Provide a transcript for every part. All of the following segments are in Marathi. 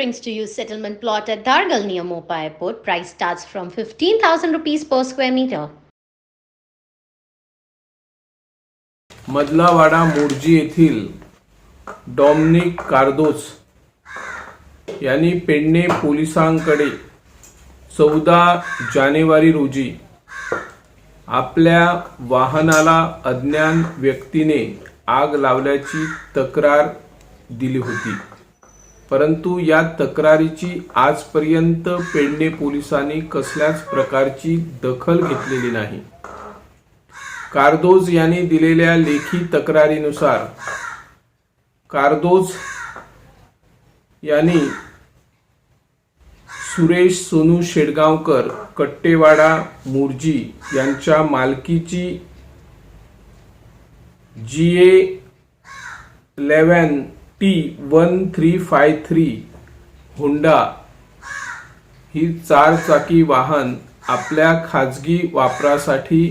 brings to you settlement plot at Dargal near Mopa Airport. Price starts from 15,000 rupees per square meter. मधलावाडा Morjim येथील डॉमिनिक कार्दोस यांनी पेडणे पोलिसांकडे 14 जानेवारी रोजी आपल्या वाहनाला अज्ञात व्यक्तीने आग लावल्याची तक्रार दिली होती, परंतु या तक्रारीची आजपर्यंत पेडणे पोलिसांनी कसल्याच प्रकारची दखल घेतलेली नाही। कार्दोस यांनी दिलेल्या लेखी तक्रारीनुसार कार्दोस यांनी सुरेश सोनू शेडगावकर कट्टेवाडा मोर्जी यांच्या मालकीची GA11T1353 होंडा ही 4 चाकी वाहन आपल्या खाजगी वापरासाठी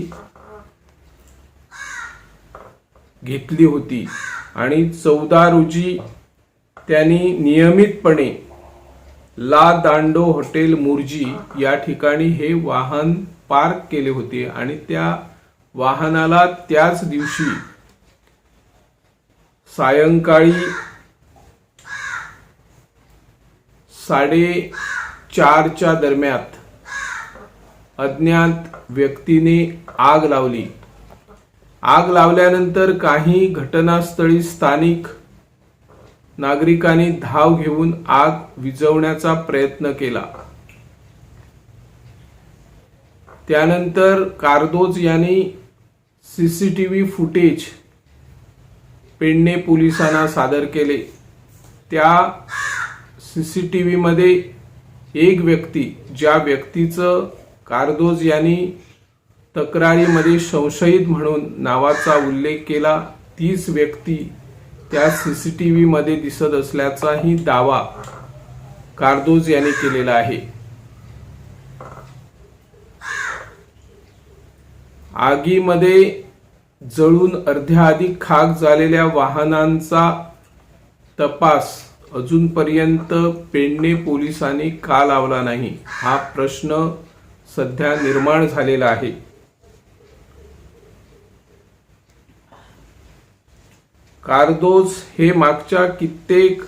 घेतली होती आणि 14 रोजी त्यांनी नियमितपणे ला दांडो हॉटेल मोर्जी या ठिकाणी हे वाहन पार्क केले होते आणि त्या वाहनाला त्याच दिवशी सायंकाळी 4:30च्या दरम्यान अज्ञात व्यक्तीने आग लावली। आग लावल्यानंतर काही घटनास्थळी स्थानिक नागरिकांनी धाव घेऊन आग विझवण्याचा प्रयत्न केला। त्यानंतर कार्दोस यांनी सीसीटीव्ही फुटेज पेडणे पोलिसांना सादर केले। त्या सीसीटीव्ही मध्ये एक व्यक्ती, ज्या व्यक्तीचं कार्दोस यांनी तक्रारीमध्ये संशयित म्हणून नावाचा उल्लेख केला, तीच व्यक्ती त्या सीसीटीव्ही मध्ये दिसत असल्याचाही दावा कार्दोस यांनी केलेला आहे। आगीमध्ये जळून अर्ध्याधिक खाक झालेल्या वाहनांचा तपास अजूनपर्यंत पेडणे पोलिसांनी का लावला नाही, हा प्रश्न सध्या निर्माण झालेला आहे। कार्दोस हे मागच्या कित्येक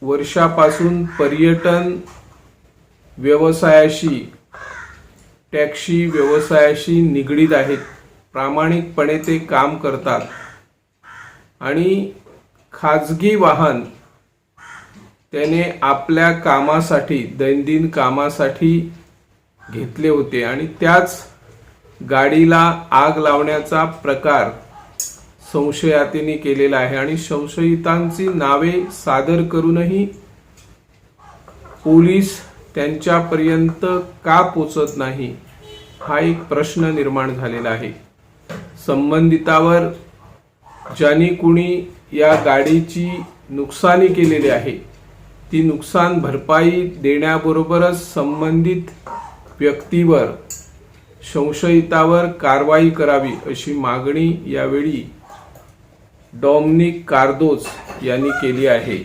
वर्षापासून पर्यटन व्यवसायाशी, टॅक्सी व्यवसायाशी निगडीत आहेत। प्रामाणिकपणे ते काम करतात आणि खाजगी वाहन त्याने आपल्या कामासाठी, दैनंदिन कामासाठी घेतले होते आणि त्याच गाडीला आग लावण्याचा प्रकार संशयितांनी केलेला आहे आणि संशयितांची नावे सादर करूनही पोलीस त्यांच्यापर्यंत का पोहोचत नाही, हा एक प्रश्न निर्माण झालेला आहे। संबंधितावर ज्यांनी कुणी या गाडीची नुकसानी केलेली आहे ती नुकसान भरपाई देण्याबरोबरच संबंधित व्यक्तीवर, संशयितावर कारवाई करावी अशी मागणी यावेळी डॉमिनिक कार्दोस यांनी केली आहे।